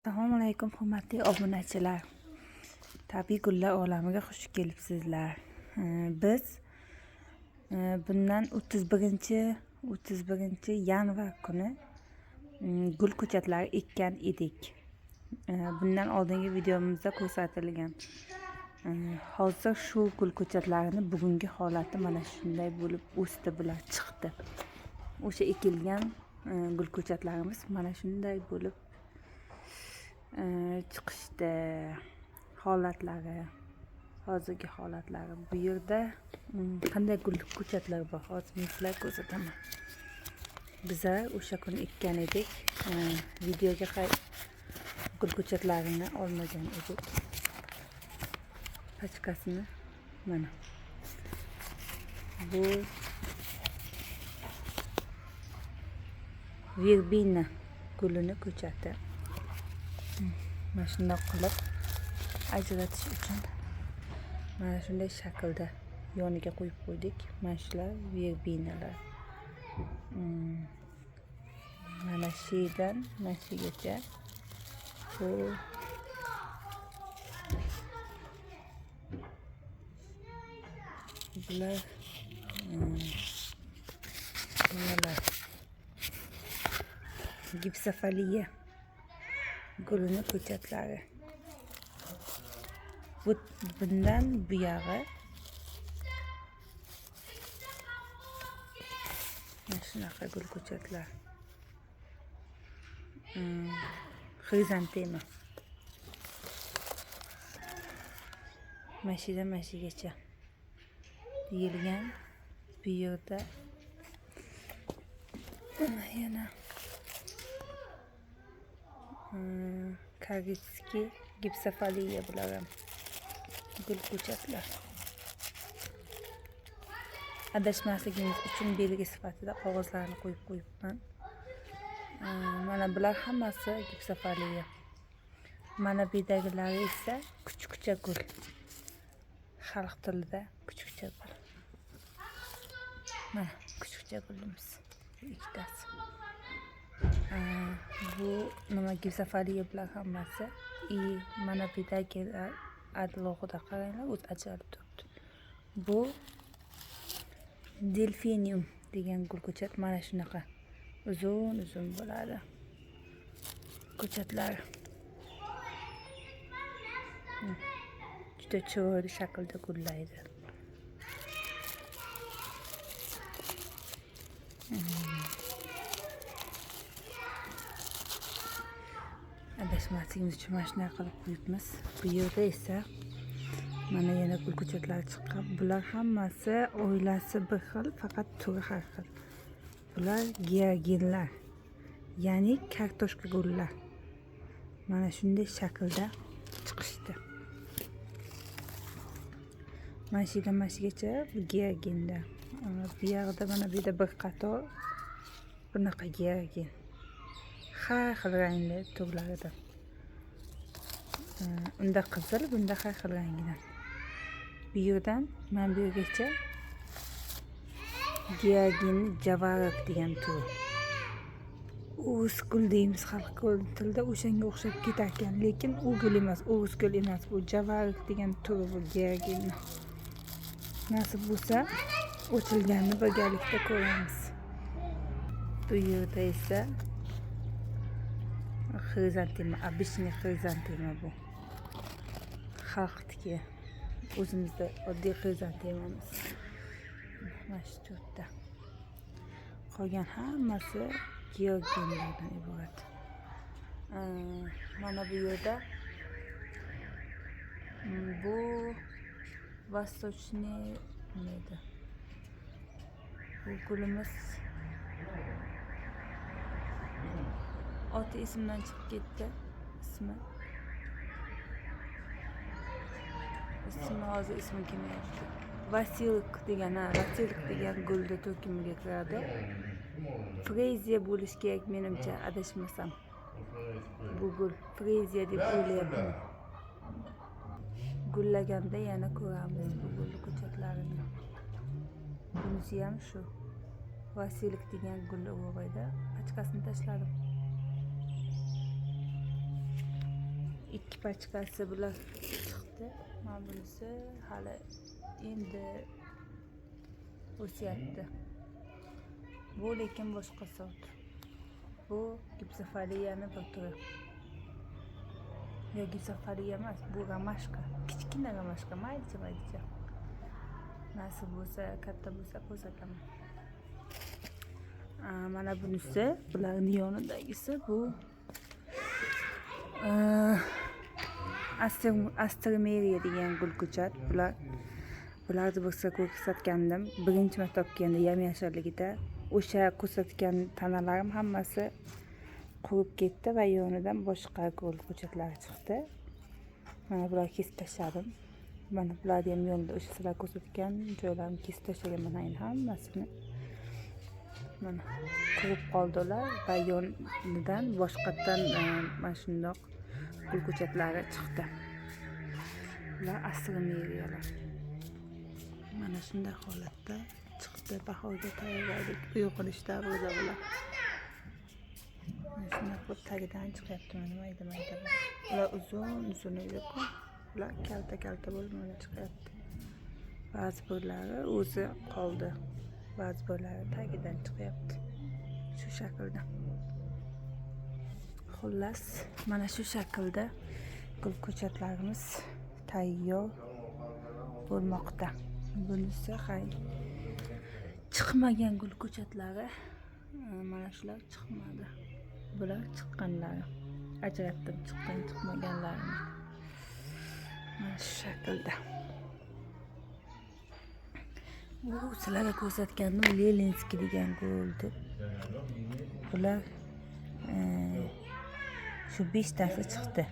Assalomu alaykum hurmatli obunachilar. Tabiiy gullar olamiga xush kelibsizlar. Biz bundan 31 yanvar kuni gul ko'chatlari ekkan edik. Bundan oldingi videomizda ko'rsatilgan. Hozir shu gul ko'chatlarini bugungi holati mana shunday bo'lib o'sdi, bular chiqdi. O'sha ekilgan gul ko'chatlarimiz mana shunday bo'lib chiqishdi. Holatlari, hozirgi holatlari. Bu yerda qanday gul ko'chatlar bor hozir men sizlarga ko'rsataman. Biza o'sha kuni ekkan edik. Videoga gul ko'chatlarini olmagan edik. Pachkasini mana. Bu verbena gulini ko'chati. Mana shunday qilib ajratish uchun mana shunday shaklda yoniga qo'yib qo'ydik. Mana shular verbenalar. Mana shedan mana shigacha bu bular gipsofaliya gulini ko'chatlari. Bundan bu yog'i mana shunaqa gul ko'chatlar. Xrizantema. Mashidan mashigacha deyilgan. Bu yerda yana Kagitski gipsofaliya bular ham gul ko'chatlar. Adashmasligimiz uchun belgi sifatida qog'ozlarni qo'yib qo'yibman. Mana bular hammasi gipsofaliya. Mana bu yerdagilari esa kuchukcha gul. Xalq tilida kuchukcha gul. Mana kuchukcha gulimiz ikkitasi. Bu nima gipsofaliya bular hammasi. Mana bu yerdagilar adlog'ida qaranglar, o'z ajralib turibdi. Bu delfinium degan gul ko'chat. Mana shunaqa uzun bo'ladi ko'chatlar. Juda chiroyli shaklda gullaydi. Adashmasligimiz uchun mana shunday qilib qo'yibmiz. Bu yerda esa mana yana gul ko'chatlar chiqqan. Bular hammasi oilasi bir xil, faqat turi har xil. Bular giyogenlar, ya'ni kartoshka gullar. Mana shunday shaklda chiqishdi. Mashidan mashigacha giyogenda. Bu yerda mana bu yerda bir qator bunaqa giyogen. Har xil rangli turlaridan. Unda qizil, bunda har xil rangidan. Bu yerdan mana bu yergacha giyogen javarak degan tur. O'z gul deymiz xalq tilida, o'shanga o'xshab ketar ekan, lekin u gul emas, o'z gul emas, bu javarak degan tur bu giyogen. Nasib bo'lsa, o'chilganini birgalikda ko'ramiz. Bu yerda esa xrizantema, обычный xrizantema bu. Xalqniki, o'zimizda oddiy xrizantemamiz. Mana shu to'rtta. Qolgan hammasi giyogenlardan iborat. Mana bu yerda bu vostochniy neydi? Bu gulimiz oti ismdan chiqib ketdi. Hozir ismi kelmayapti. Vasilik degan gulda turkumiga kiradi. Freziya bo'lishi kerak menimcha, adashmasam. Bu gul freziya deb o'ylayapman. Gullaganda yana ko'ramiz bu gul ko'chatlarini. Bunisi ham shu. Vasilik degan gul o'g'ayda pachkasini tashladim. ikki pachkasi bular chiqdi. Mana bunisi hali endi o'syapti. Bu lekin boshqa sort. Bu gipsofaliyani bir turi. Yo'q, gipsofaliya emas, bu romashka. Kichkina romashka, mayda-mayda. Nasib bo'lsa, katta bo'lsa ko'rsataman. Mana bunisi, bularning yonidagisi bu Astromeriya degan gulko'chat. Bularni bo'lsa ko'rsatgandim. Birinchi marta topganda yam-yashilligida o'sha ko'rsatgan tanalarim hammasi qurib ketdi va yonidan boshqa gulko'chatlar chiqdi. Mana bular kesib tashladim. Mana bularni ham yonida o'sha sizlar ko'rsatgan joylarini kesib tashlaganman hammasini. Mana qurib qoldilar va yonidan boshqatdan mana shundoq gulko'chatlari chiqdi. Bular astromeriyalar. Mana shunday holatda chiqdi. Bahorga tayyorgarlik uyg'onish davrida bular. Mana shunday qilib tagidan chiqyapti, mana mayda-mayda. Ular uzun edi-ku. Ular kalta bo'lib mana chiqyapti. Ba'zi birlari o'zi qoldi. Ba'zi birlari tagidan chiqyapti. Shu shaklda. Xullas, mana shu shaklda gulko'chatlarimiz tayyor bo'lmoqda. Bunisi chiqmagan gulko'chatlari. Mana shular chiqmadi. Bular chiqqanlari. Ajratdim chiqmaganlarini. Mana shu shaklda. Bu sizlarga ko'rsatganim Lelinskiy degan guldi. Bular shu 5 tasi chiqdi.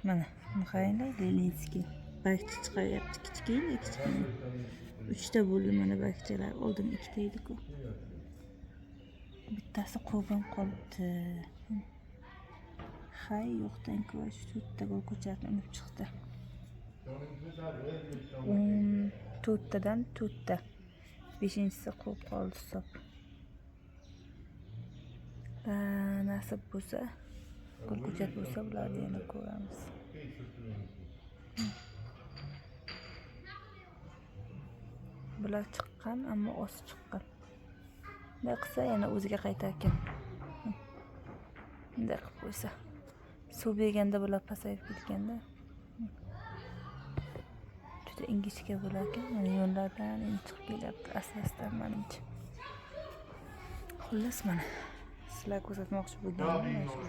Mana qaranglar, Lelinskiy. Barcha chiqaryapti, kichkina. 3 ta bo'ldi mana barchalar. Oldin 2 ta edi-ku. Bittasi qolgan qolibdi. Yo'qdan ko'ra shu 4 ta gulko'chatni unib chiqdi. 4 tadan 4 ta. 5-inchisi qolib qoldi hisob. Nasib bo'lsa, gulko'chat bo'lsa bularni yana ko'ramiz. Bular chiqqan, ammo oz chiqqan. Bunday qilsa yana o'ziga qaytar ekan. Bunday qilib qo'ysa. Suv berganda bular pasayib ketganda. Juda ingichka bo'lar ekan. Mana yo'llardan chiqib kelyapti asosdan menimcha. Xullas mana sizlar ko'rsatmoqchi bo'lganim mana shu.